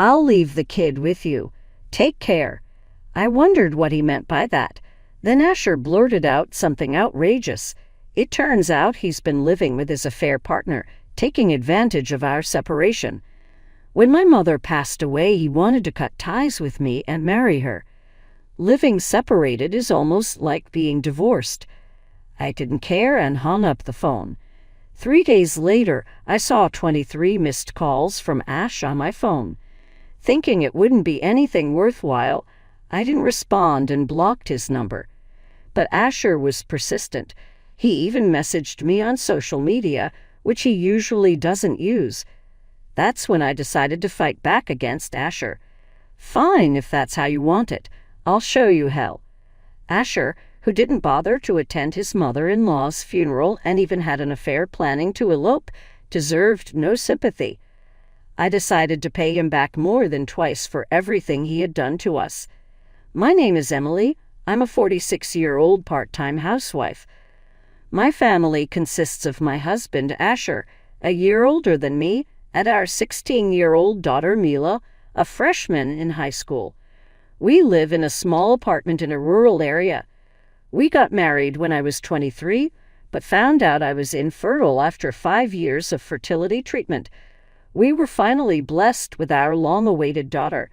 I'll leave the kid with you. Take care." I wondered what he meant by that. Then Asher blurted out something outrageous. It turns out he's been living with his affair partner, taking advantage of our separation. When my mother passed away, he wanted to cut ties with me and marry her. Living separated is almost like being divorced. I didn't care and hung up the phone. 3 days later, I saw 23 missed calls from Ash on my phone. Thinking it wouldn't be anything worthwhile, I didn't respond and blocked his number. But Asher was persistent. He even messaged me on social media, which he usually doesn't use. That's when I decided to fight back against Asher. "Fine, if that's how you want it. I'll show you hell." Asher, who didn't bother to attend his mother-in-law's funeral and even had an affair planning to elope, deserved no sympathy. I decided to pay him back more than twice for everything he had done to us. My name is Emily. I'm a 46-year-old part-time housewife. My family consists of my husband, Asher, a year older than me, and our 16-year-old daughter, Mila, a freshman in high school. We live in a small apartment in a rural area. We got married when I was 23, but found out I was infertile after 5 years of fertility treatment. We were finally blessed with our long-awaited daughter.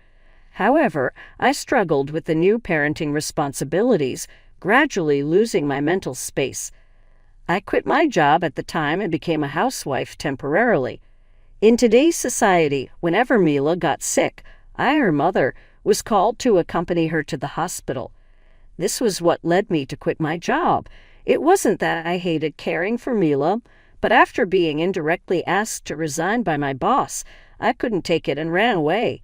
However, I struggled with the new parenting responsibilities, gradually losing my mental space. I quit my job at the time and became a housewife temporarily. In today's society, whenever Mila got sick, I, her mother, was called to accompany her to the hospital. This was what led me to quit my job. It wasn't that I hated caring for Mila, but after being indirectly asked to resign by my boss, I couldn't take it and ran away.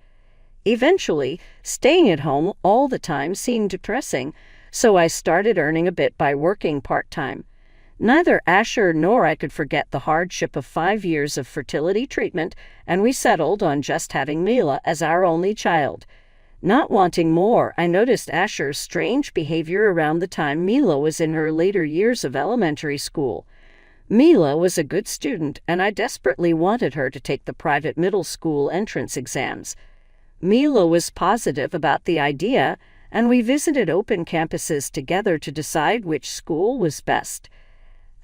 Eventually, staying at home all the time seemed depressing, so I started earning a bit by working part-time. Neither Asher nor I could forget the hardship of 5 years of fertility treatment, and we settled on just having Mila as our only child. Not wanting more, I noticed Asher's strange behavior around the time Mila was in her later years of elementary school. Mila was a good student, and I desperately wanted her to take the private middle school entrance exams. Mila was positive about the idea, and we visited open campuses together to decide which school was best.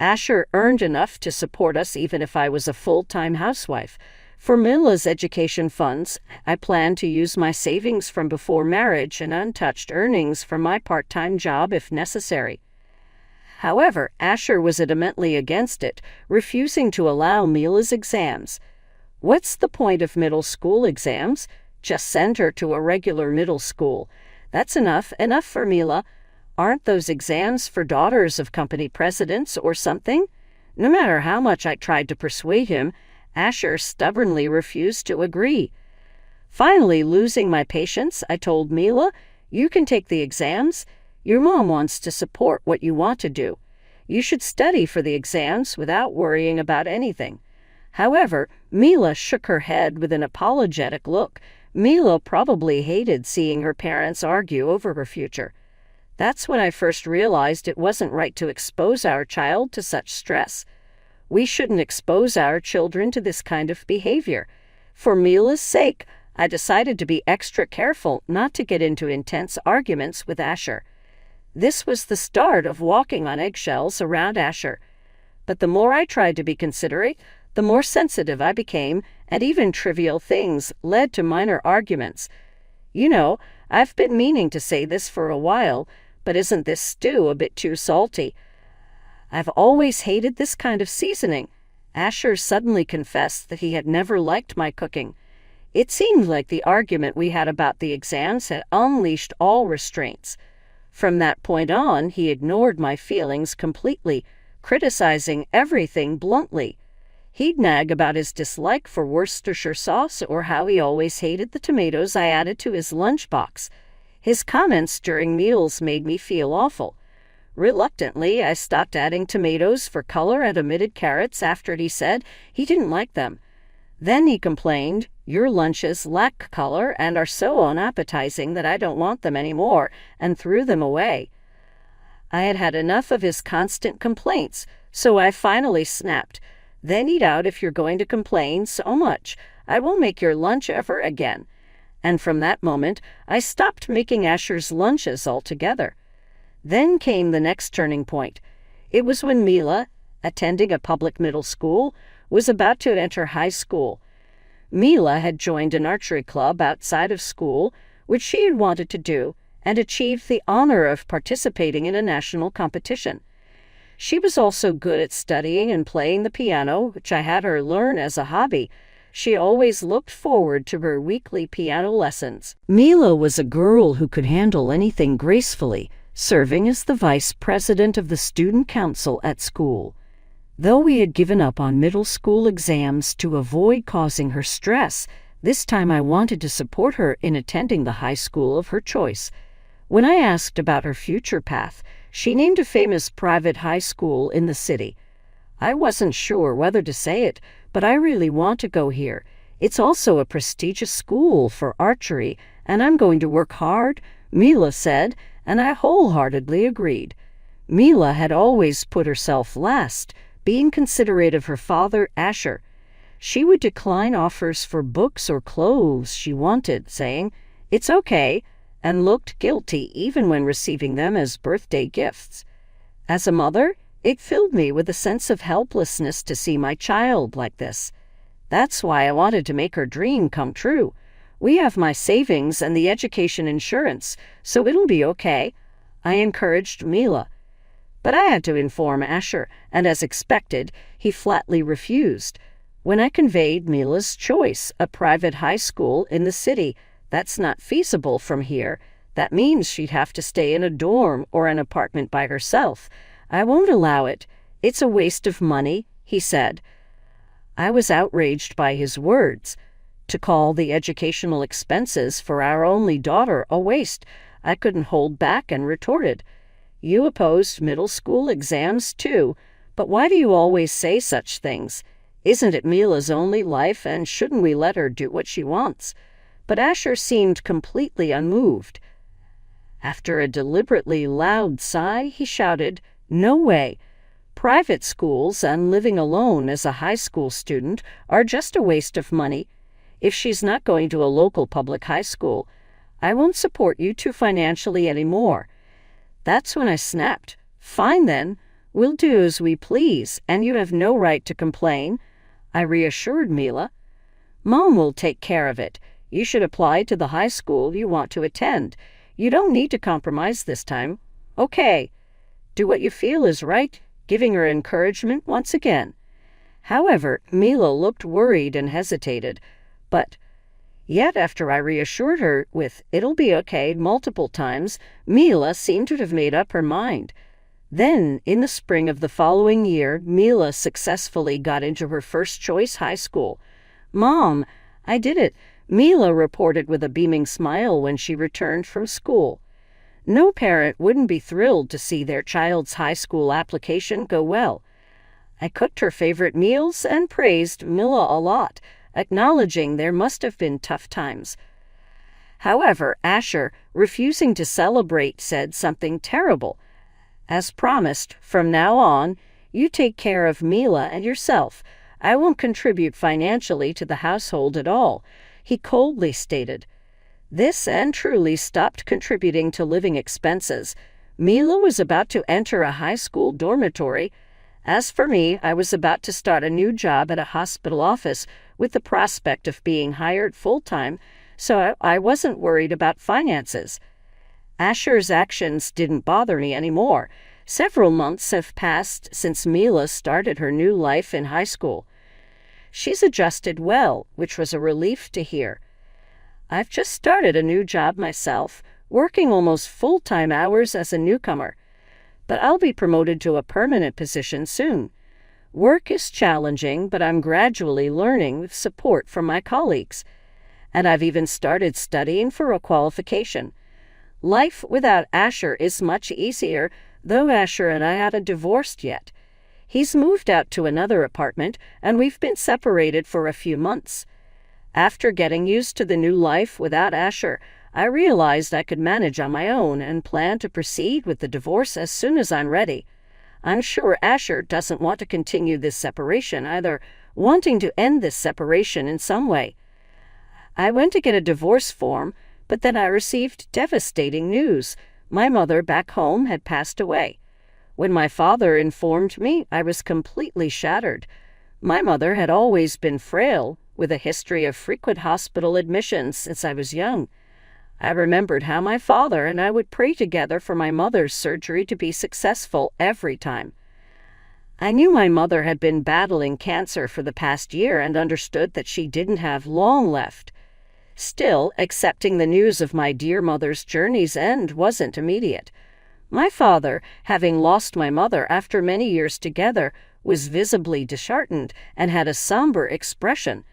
Asher earned enough to support us even if I was a full-time housewife. For Mila's education funds, I planned to use my savings from before marriage and untouched earnings from my part-time job if necessary. However, Asher was adamantly against it, refusing to allow Mila's exams. What's the point of middle school exams? Just send her to a regular middle school. That's enough for Mila. Aren't those exams for daughters of company presidents or something? No matter how much I tried to persuade him, Asher stubbornly refused to agree. Finally, losing my patience, I told Mila, "You can take the exams. Your mom wants to support what you want to do. You should study for the exams without worrying about anything." However, Mila shook her head with an apologetic look. Mila probably hated seeing her parents argue over her future. That's when I first realized it wasn't right to expose our child to such stress. We shouldn't expose our children to this kind of behavior. For Mila's sake, I decided to be extra careful not to get into intense arguments with Asher. This was the start of walking on eggshells around Asher. But the more I tried to be considerate, the more sensitive I became, and even trivial things led to minor arguments. You know, I've been meaning to say this for a while, but isn't this stew a bit too salty? I've always hated this kind of seasoning. Asher suddenly confessed that he had never liked my cooking. It seemed like the argument we had about the exams had unleashed all restraints. From that point on, he ignored my feelings completely, criticizing everything bluntly. He'd nag about his dislike for Worcestershire sauce or how he always hated the tomatoes I added to his lunchbox. His comments during meals made me feel awful. Reluctantly, I stopped adding tomatoes for color and omitted carrots after he said he didn't like them. Then he complained, "Your lunches lack color and are so unappetizing that I don't want them anymore," and threw them away. I had had enough of his constant complaints, so I finally snapped. "Then eat out if you're going to complain so much. I won't make your lunch ever again." and from that moment, I stopped making Asher's lunches altogether. Then came the next turning point. It was when Mila, attending a public middle school, was about to enter high school. Mila had joined an archery club outside of school, which she had wanted to do, and achieved the honor of participating in a national competition. She was also good at studying and playing the piano, which I had her learn as a hobby. She always looked forward to her weekly piano lessons. Mila was a girl who could handle anything gracefully, serving as the vice president of the student council at school. Though we had given up on middle school exams to avoid causing her stress, this time I wanted to support her in attending the high school of her choice. When I asked about her future path, she named a famous private high school in the city. I wasn't sure whether to say it, but I really want to go here. It's also a prestigious school for archery, and I'm going to work hard, Mila said, and I wholeheartedly agreed. Mila had always put herself last, being considerate of her father, Asher. She would decline offers for books or clothes she wanted, saying, "It's okay," and looked guilty even when receiving them as birthday gifts. As a mother, it filled me with a sense of helplessness to see my child like this. That's why I wanted to make her dream come true. We have my savings and the education insurance, so it'll be okay, I encouraged Mila. But I had to inform Asher, and as expected, he flatly refused. When I conveyed Mila's choice, a private high school in the city, that's not feasible from here. That means she'd have to stay in a dorm or an apartment by herself. I won't allow it. It's a waste of money, he said. I was outraged by his words. To call the educational expenses for our only daughter a waste, I couldn't hold back and retorted, "You opposed middle school exams too, but why do you always say such things? Isn't it Mila's only life, and shouldn't we let her do what she wants?" But Asher seemed completely unmoved. After a deliberately loud sigh, he shouted, "No way. Private schools and living alone as a high school student are just a waste of money. If she's not going to a local public high school, I won't support you two financially anymore." That's when I snapped. "Fine then, we'll do as we please, and you have no right to complain," I reassured Mila. "Mom will take care of it. You should apply to the high school you want to attend. You don't need to compromise this time. Okay, do what you feel is right," giving her encouragement once again. However, Mila looked worried and hesitated, but yet after I reassured her with "it'll be okay" multiple times, Mila seemed to have made up her mind. Then, in the spring of the following year, Mila successfully got into her first choice high school. "Mom, I did it," Mila reported with a beaming smile when she returned from school. No parent wouldn't be thrilled to see their child's high school application go well. I cooked her favorite meals and praised Mila a lot, acknowledging there must have been tough times. However, Asher, refusing to celebrate, said something terrible. "As promised, from now on, you take care of Mila and yourself. I won't contribute financially to the household at all," he coldly stated. This and Truly stopped contributing to living expenses. Mila was about to enter a high school dormitory. As for me, I was about to start a new job at a hospital office with the prospect of being hired full-time, so I wasn't worried about finances. Asher's actions didn't bother me anymore. Several months have passed since Mila started her new life in high school. She's adjusted well, which was a relief to hear. I've just started a new job myself, working almost full-time hours as a newcomer, but I'll be promoted to a permanent position soon. Work is challenging, but I'm gradually learning with support from my colleagues, and I've even started studying for a qualification. Life without Asher is much easier, though Asher and I haven't divorced yet. He's moved out to another apartment, and we've been separated for a few months. After getting used to the new life without Asher, I realized I could manage on my own and plan to proceed with the divorce as soon as I'm ready. I'm sure Asher doesn't want to continue this separation either, wanting to end this separation in some way. I went to get a divorce form, but then I received devastating news. My mother back home had passed away. When my father informed me, I was completely shattered. My mother had always been frail, with a history of frequent hospital admissions since I was young. I remembered how my father and I would pray together for my mother's surgery to be successful every time. I knew my mother had been battling cancer for the past year and understood that she didn't have long left. Still, accepting the news of my dear mother's journey's end wasn't immediate. My father, having lost my mother after many years together, was visibly disheartened and had a somber expression.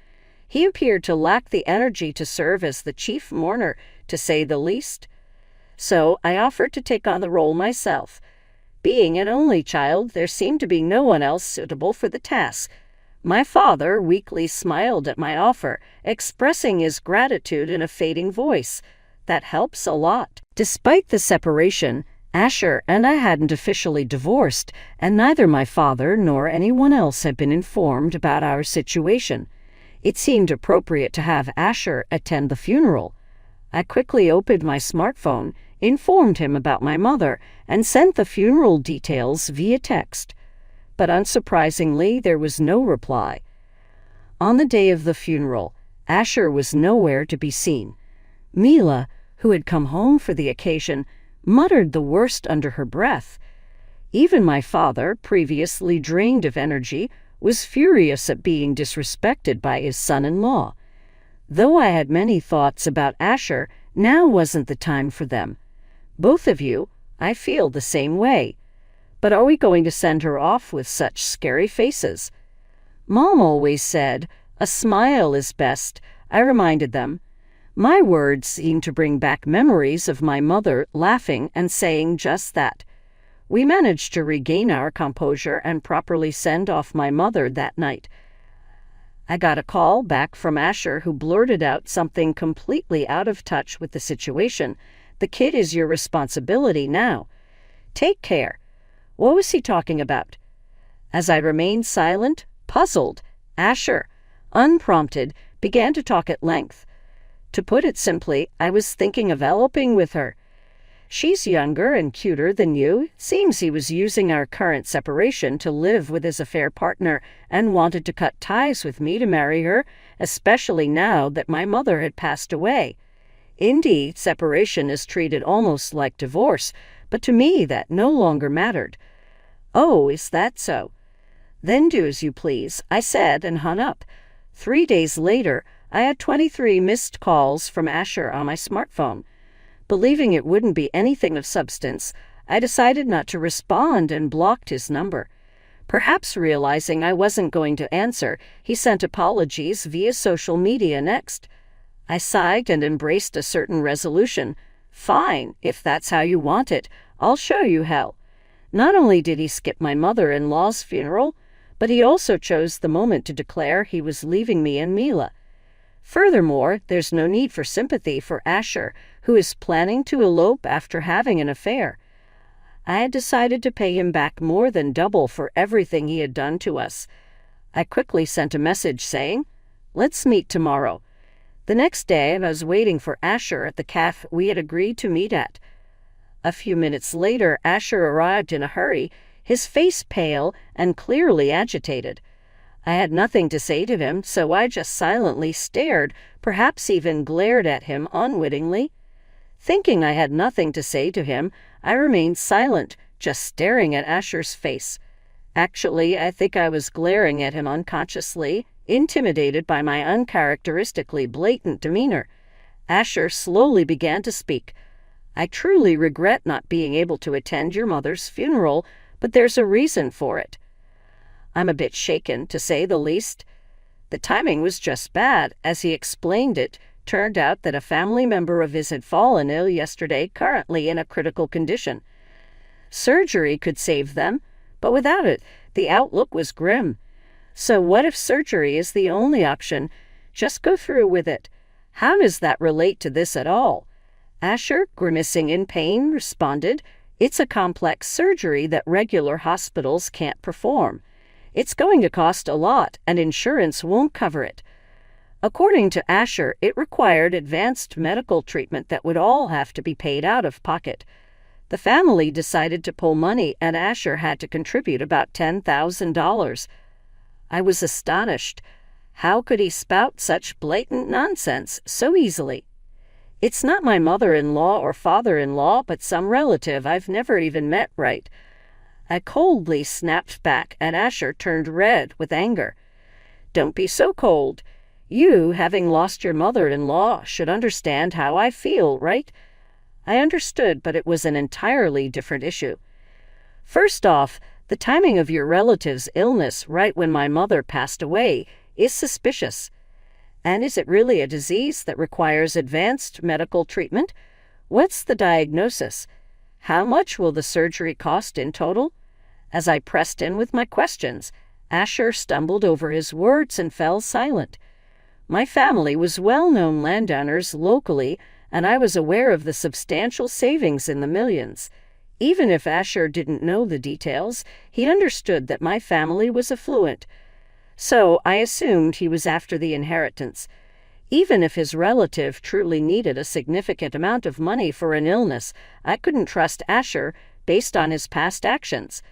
He appeared to lack the energy to serve as the chief mourner, to say the least. So I offered to take on the role myself. Being an only child, there seemed to be no one else suitable for the task. My father weakly smiled at my offer, expressing his gratitude in a fading voice. That helps a lot. Despite the separation, Asher and I hadn't officially divorced, and neither my father nor anyone else had been informed about our situation. It seemed appropriate to have Asher attend the funeral. I quickly opened my smartphone, informed him about my mother, and sent the funeral details via text. But unsurprisingly, there was no reply. On the day of the funeral, Asher was nowhere to be seen. Mila, who had come home for the occasion, muttered the worst under her breath. Even my father, previously drained of energy, was furious at being disrespected by his son-in-law. Though I had many thoughts about Asher, now wasn't the time for them. Both of you, I feel the same way. But are we going to send her off with such scary faces? Mom always said, a smile is best, I reminded them. My words seemed to bring back memories of my mother laughing and saying just that. We managed to regain our composure and properly send off my mother that night. I got a call back from Asher, who blurted out something completely out of touch with the situation. The kid is your responsibility now. Take care. What was he talking about? As I remained silent, puzzled, Asher, unprompted, began to talk at length. To put it simply, I was thinking of eloping with her. She's younger and cuter than you. Seems he was using our current separation to live with his affair partner and wanted to cut ties with me to marry her, especially now that my mother had passed away. Indeed, separation is treated almost like divorce, but to me that no longer mattered. Oh, is that so? Then do as you please, I said and hung up. 3 days later, I had 23 missed calls from Asher on my smartphone. Believing it wouldn't be anything of substance, I decided not to respond and blocked his number. Perhaps realizing I wasn't going to answer, he sent apologies via social media next. I sighed and embraced a certain resolution. Fine, if that's how you want it, I'll show you how. Not only did he skip my mother-in-law's funeral, but he also chose the moment to declare he was leaving me and Mila. Furthermore, there's no need for sympathy for Asher, who is planning to elope after having an affair. I had decided to pay him back more than double for everything he had done to us. I quickly sent a message saying, "Let's meet tomorrow." The next day, I was waiting for Asher at the cafe we had agreed to meet at. A few minutes later, Asher arrived in a hurry, his face pale and clearly agitated. I had nothing to say to him, so I just silently stared, perhaps even glared at him unwittingly. Thinking I had nothing to say to him, I remained silent, just staring at Asher's face. Actually, I think I was glaring at him unconsciously, intimidated by my uncharacteristically blatant demeanor. Asher slowly began to speak. "I truly regret not being able to attend your mother's funeral, but there's a reason for it." I'm a bit shaken, to say the least. The timing was just bad. As he explained it, turned out that a family member of his had fallen ill yesterday, currently in a critical condition. Surgery could save them, but without it, the outlook was grim. So what if surgery is the only option? Just go through with it. How does that relate to this at all? Asher, grimacing in pain, responded, "It's a complex surgery that regular hospitals can't perform. It's going to cost a lot, and insurance won't cover it." According to Asher, it required advanced medical treatment that would all have to be paid out of pocket. The family decided to pull money, and Asher had to contribute about $10,000. I was astonished. How could he spout such blatant nonsense so easily? It's not my mother-in-law or father-in-law, but some relative I've never even met, right? I coldly snapped back, and Asher turned red with anger. Don't be so cold. You, having lost your mother-in-law, should understand how I feel, right? I understood, but it was an entirely different issue. First off, the timing of your relative's illness right when my mother passed away is suspicious. And is it really a disease that requires advanced medical treatment? What's the diagnosis? How much will the surgery cost in total? As I pressed in with my questions, Asher stumbled over his words and fell silent. My family was well-known landowners locally, and I was aware of the substantial savings in the millions. Even if Asher didn't know the details, he understood that my family was affluent. So I assumed he was after the inheritance. Even if his relative truly needed a significant amount of money for an illness, I couldn't trust Asher based on his past actions.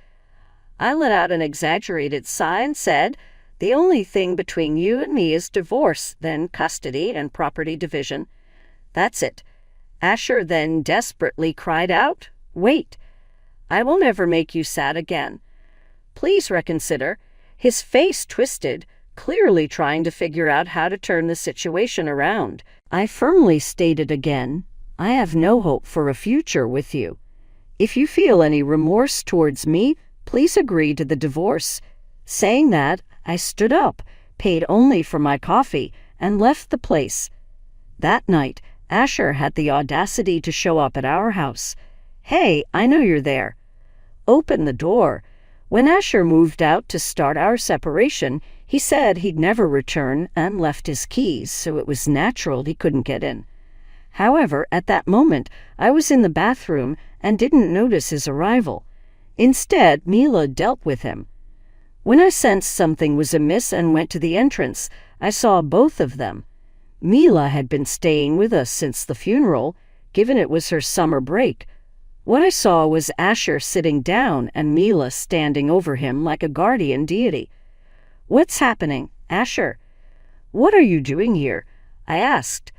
I let out an exaggerated sigh and said, "The only thing between you and me is divorce, then custody and property division. That's it." Asher then desperately cried out, "Wait! I will never make you sad again. Please reconsider." His face twisted, clearly trying to figure out how to turn the situation around. I firmly stated again, "I have no hope for a future with you. If you feel any remorse towards me, please agree to the divorce." Saying that, I stood up, paid only for my coffee, and left the place. That night, Asher had the audacity to show up at our house. "Hey, I know you're there." Open the door. When Asher moved out to start our separation, he said he'd never return and left his keys, so it was natural he couldn't get in. However, at that moment, I was in the bathroom and didn't notice his arrival. Instead, Mila dealt with him. When I sensed something was amiss and went to the entrance, I saw both of them. Mila had been staying with us since the funeral, given it was her summer break. What I saw was Asher sitting down and Mila standing over him like a guardian deity. "What's happening, Asher? What are you doing here?" I asked.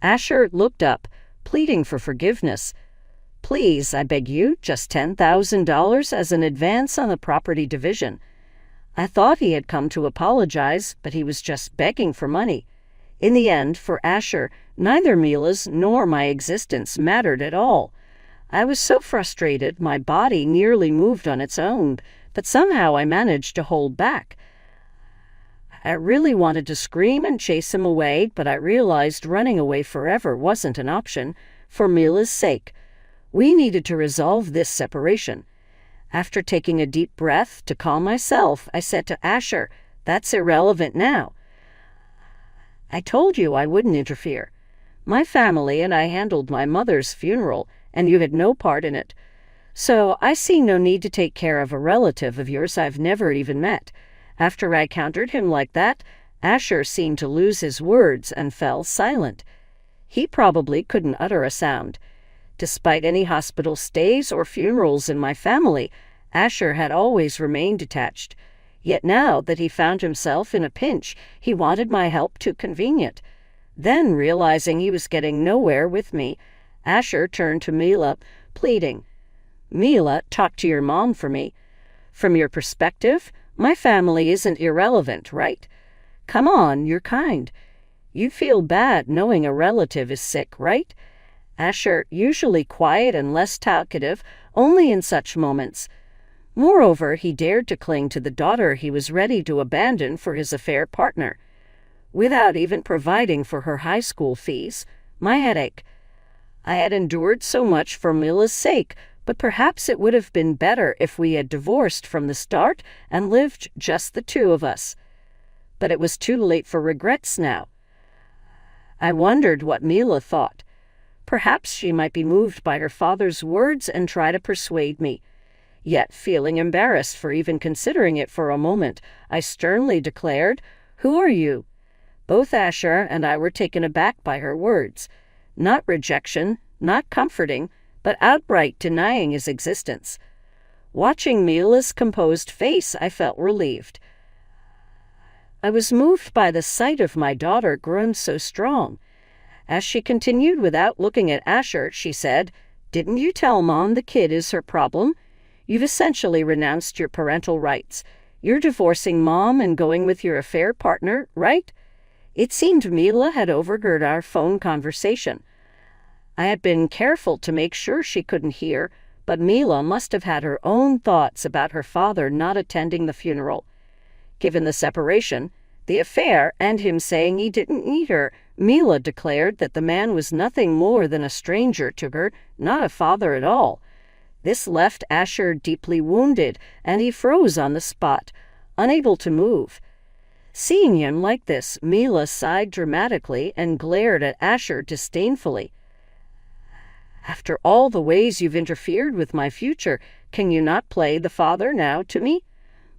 Asher looked up, pleading for forgiveness. "Please, I beg you, just $10,000 as an advance on the property division." I thought he had come to apologize, but he was just begging for money. In the end, for Asher, neither Mila's nor my existence mattered at all. I was so frustrated my body nearly moved on its own, but somehow I managed to hold back. I really wanted to scream and chase him away, but I realized running away forever wasn't an option, for Mila's sake. We needed to resolve this separation. After taking a deep breath to calm myself, I said to Asher, "That's irrelevant now. I told you I wouldn't interfere. My family and I handled my mother's funeral, and you had no part in it. So I see no need to take care of a relative of yours I've never even met." After I countered him like that, Asher seemed to lose his words and fell silent. He probably couldn't utter a sound. Despite any hospital stays or funerals in my family, Asher had always remained detached. Yet now that he found himself in a pinch, he wanted my help too convenient. Then, realizing he was getting nowhere with me, Asher turned to Mila, pleading, "Mila, talk to your mom for me. From your perspective, my family isn't irrelevant, right? Come on, you're kind. You feel bad knowing a relative is sick, right?" Asher, usually quiet and less talkative, only in such moments. Moreover, he dared to cling to the daughter he was ready to abandon for his affair partner, without even providing for her high school fees. My headache. I had endured so much for Mila's sake, but perhaps it would have been better if we had divorced from the start and lived just the two of us. But it was too late for regrets now. I wondered what Mila thought. Perhaps she might be moved by her father's words and try to persuade me. Yet, feeling embarrassed for even considering it for a moment, I sternly declared, "Who are you?" Both Asher and I were taken aback by her words. Not rejection, not comforting, but outright denying his existence. Watching Mila's composed face, I felt relieved. I was moved by the sight of my daughter grown so strong. As she continued without looking at Asher, she said, "Didn't you tell Mom the kid is her problem? You've essentially renounced your parental rights. You're divorcing Mom and going with your affair partner, right?" It seemed Mila had overheard our phone conversation. I had been careful to make sure she couldn't hear, but Mila must have had her own thoughts about her father not attending the funeral. Given the separation, the affair, and him saying he didn't need her, Mila declared that the man was nothing more than a stranger to her, not a father at all. This left Asher deeply wounded, and he froze on the spot, unable to move. Seeing him like this, Mila sighed dramatically and glared at Asher disdainfully. "After all the ways you've interfered with my future, can you not play the father now to me?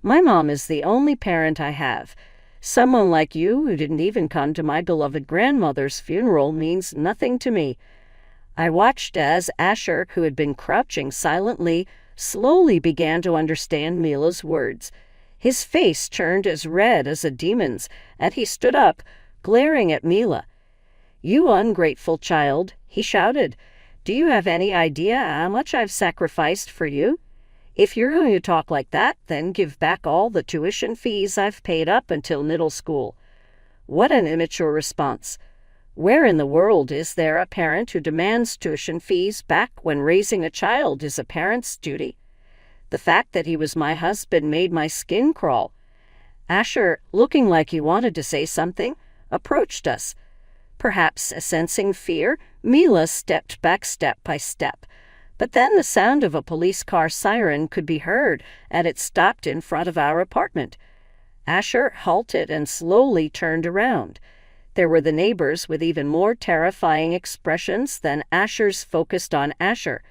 My mom is the only parent I have. Someone like you, who didn't even come to my beloved grandmother's funeral, means nothing to me." I watched as Asher, who had been crouching silently, slowly began to understand Mila's words. His face turned as red as a demon's, and he stood up, glaring at Mila. "You ungrateful child," he shouted. "Do you have any idea how much I've sacrificed for you? If you're going to talk like that, then give back all the tuition fees I've paid up until middle school." What an immature response. Where in the world is there a parent who demands tuition fees back when raising a child is a parent's duty? The fact that he was my husband made my skin crawl. Asher, looking like he wanted to say something, approached us. Perhaps sensing fear, Mila stepped back step by step. But then the sound of a police car siren could be heard, and it stopped in front of our apartment. Asher halted and slowly turned around. There were the neighbors with even more terrifying expressions than Asher's focused on Asher.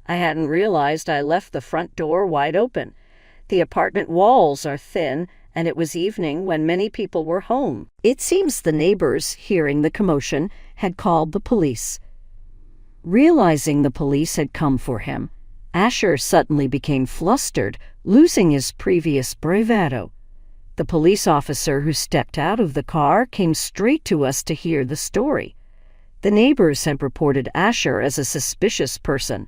I hadn't realized I left the front door wide open. The apartment walls are thin, and it was evening when many people were home. It seems the neighbors, hearing the commotion, had called the police. Realizing the police had come for him, Asher suddenly became flustered, losing his previous bravado. The police officer who stepped out of the car came straight to us to hear the story. The neighbors had reported Asher as a suspicious person.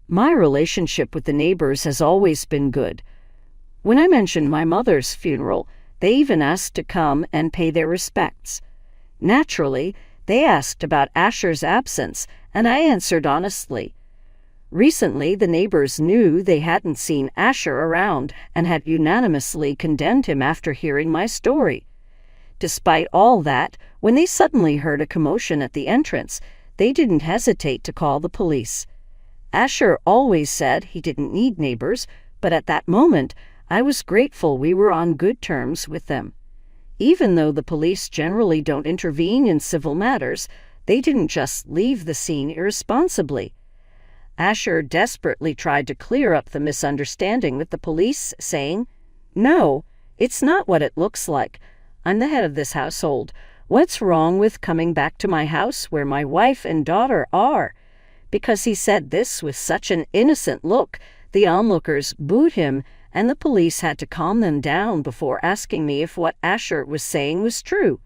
My relationship with the neighbors has always been good. When I mentioned my mother's funeral, they even asked to come and pay their respects. Naturally, they asked about Asher's absence, and I answered honestly. Recently, the neighbors knew they hadn't seen Asher around and had unanimously condemned him after hearing my story. Despite all that, when they suddenly heard a commotion at the entrance, they didn't hesitate to call the police. Asher always said he didn't need neighbors, but at that moment, I was grateful we were on good terms with them. Even though the police generally don't intervene in civil matters, they didn't just leave the scene irresponsibly. Asher desperately tried to clear up the misunderstanding with the police, saying, "No, it's not what it looks like. I'm the head of this household. What's wrong with coming back to my house where my wife and daughter are?" Because he said this with such an innocent look, the onlookers booed him, and the police had to calm them down before asking me if what Asher was saying was true.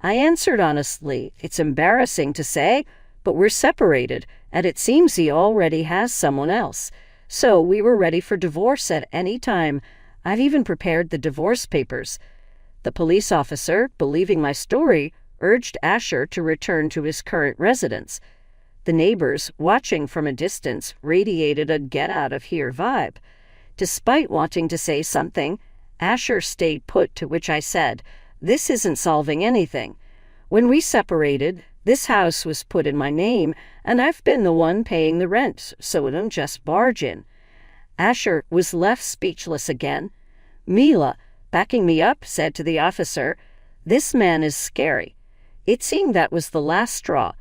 I answered honestly, "It's embarrassing to say, but we're separated, and it seems he already has someone else. So we were ready for divorce at any time. I've even prepared the divorce papers." The police officer, believing my story, urged Asher to return to his current residence. The neighbors, watching from a distance, radiated a get-out-of-here vibe. Despite wanting to say something, Asher stayed put, to which I said, "This isn't solving anything. When we separated, this house was put in my name, and I've been the one paying the rent, so don't just barge in." Asher was left speechless again. Mila, backing me up, said to the officer, "This man is scary." It seemed that was the last straw.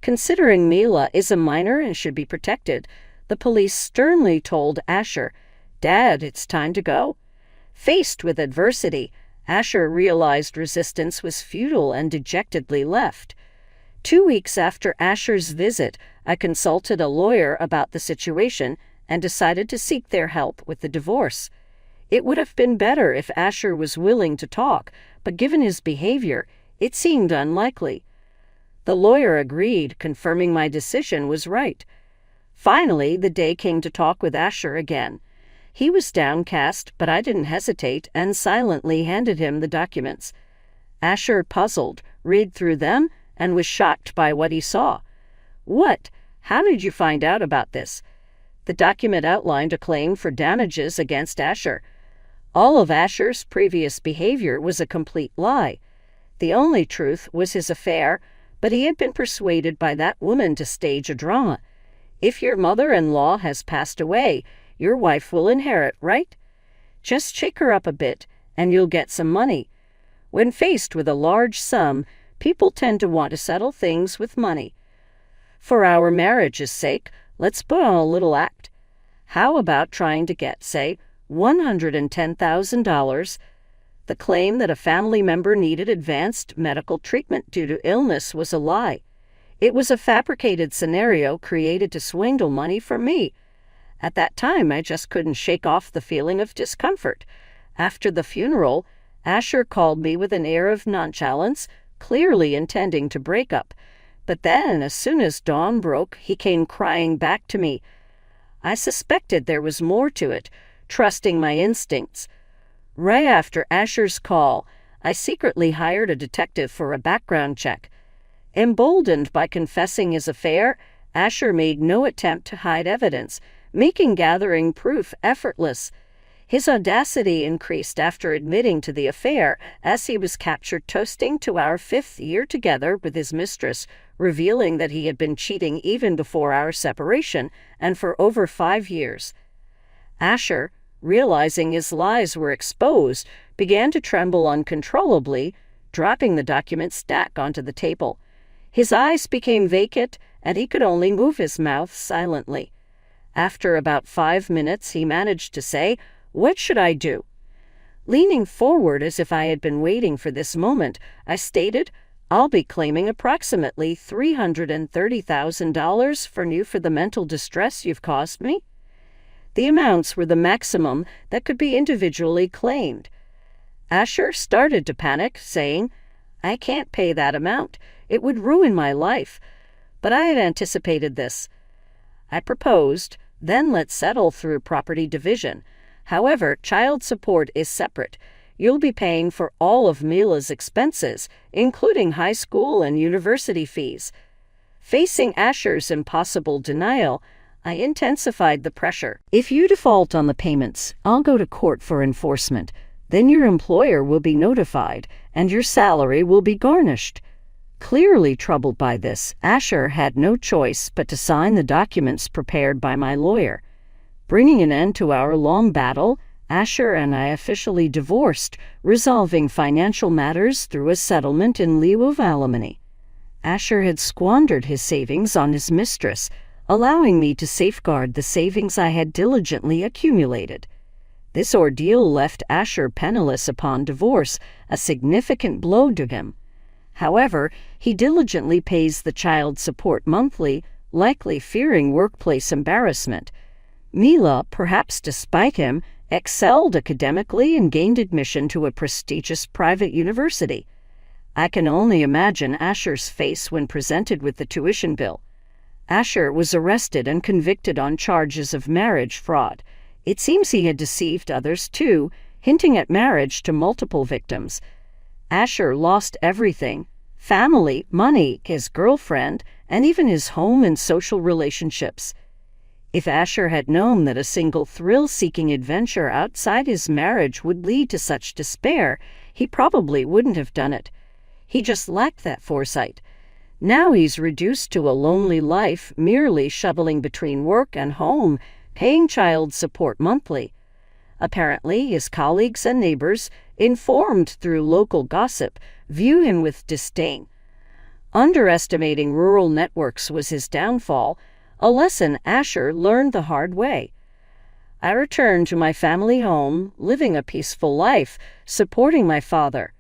Considering Mila is a minor and should be protected, the police sternly told Asher, "Dad, it's time to go." Faced with adversity, Asher realized resistance was futile and dejectedly left. 2 weeks after Asher's visit, I consulted a lawyer about the situation and decided to seek their help with the divorce. It would have been better if Asher was willing to talk, but given his behavior, it seemed unlikely. The lawyer agreed, confirming my decision was right. Finally, the day came to talk with Asher again. He was downcast, but I didn't hesitate and silently handed him the documents. Asher, puzzled, read through them and was shocked by what he saw. "What? How did you find out about this?" The document outlined a claim for damages against Asher. All of Asher's previous behavior was a complete lie. The only truth was his affair, but he had been persuaded by that woman to stage a drama. If your mother-in-law has passed away, your wife will inherit, right? Just shake her up a bit, and you'll get some money. When faced with a large sum, people tend to want to settle things with money. For our marriage's sake, let's put on a little act. How about trying to get, say, $110,000? The claim that a family member needed advanced medical treatment due to illness was a lie. It was a fabricated scenario created to swindle money from me. At that time, I just couldn't shake off the feeling of discomfort. After the funeral, Asher called me with an air of nonchalance, clearly intending to break up. But then, as soon as dawn broke, he came crying back to me. I suspected there was more to it, trusting my instincts. Right after Asher's call, I secretly hired a detective for a background check. Emboldened by confessing his affair, Asher made no attempt to hide evidence, making gathering proof effortless. His audacity increased after admitting to the affair, as he was captured toasting to our 5th year together with his mistress, revealing that he had been cheating even before our separation and for over 5 years. Asher, realizing his lies were exposed, began to tremble uncontrollably, dropping the document stack onto the table. His eyes became vacant, and he could only move his mouth silently. After about 5 minutes, he managed to say, "What should I do?" Leaning forward as if I had been waiting for this moment, I stated, "I'll be claiming approximately $330,000 from you for the mental distress you've caused me." The amounts were the maximum that could be individually claimed. Asher started to panic, saying, "I can't pay that amount. It would ruin my life." But I had anticipated this. I proposed, "Then let's settle through property division. However, child support is separate. You'll be paying for all of Mila's expenses, including high school and university fees." Facing Asher's impossible denial, I intensified the pressure. "If you default on the payments, I'll go to court for enforcement. Then your employer will be notified, and your salary will be garnished." Clearly troubled by this, Asher had no choice but to sign the documents prepared by my lawyer. Bringing an end to our long battle, Asher and I officially divorced, resolving financial matters through a settlement in lieu of alimony. Asher had squandered his savings on his mistress, allowing me to safeguard the savings I had diligently accumulated. This ordeal left Asher penniless upon divorce, a significant blow to him. However, he diligently pays the child support monthly, likely fearing workplace embarrassment. Mila, perhaps despite him, excelled academically and gained admission to a prestigious private university. I can only imagine Asher's face when presented with the tuition bill. Asher was arrested and convicted on charges of marriage fraud. It seems he had deceived others too, hinting at marriage to multiple victims. Asher lost everything: family, money, his girlfriend, and even his home and social relationships. If Asher had known that a single thrill-seeking adventure outside his marriage would lead to such despair, he probably wouldn't have done it. He just lacked that foresight. Now he's reduced to a lonely life, merely shoveling between work and home, paying child support monthly. Apparently, his colleagues and neighbors, informed through local gossip, view him with disdain. Underestimating rural networks was his downfall, a lesson Asher learned the hard way. I returned to my family home, living a peaceful life, supporting my father.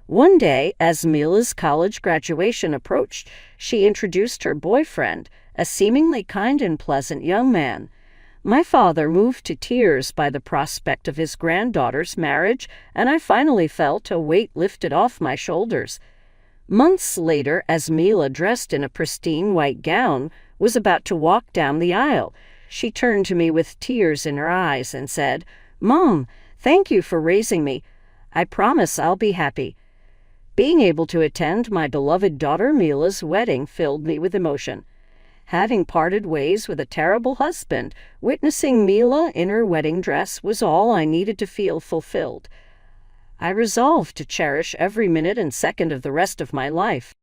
One day, as Mila's college graduation approached, she introduced her boyfriend, a seemingly kind and pleasant young man. My father moved to tears by the prospect of his granddaughter's marriage, and I finally felt a weight lifted off my shoulders. Months later, as Mila, dressed in a pristine white gown, was about to walk down the aisle, she turned to me with tears in her eyes and said, "Mom, thank you for raising me. I promise I'll be happy." Being able to attend my beloved daughter Mila's wedding filled me with emotion. Having parted ways with a terrible husband, witnessing Mila in her wedding dress was all I needed to feel fulfilled. I resolved to cherish every minute and second of the rest of my life.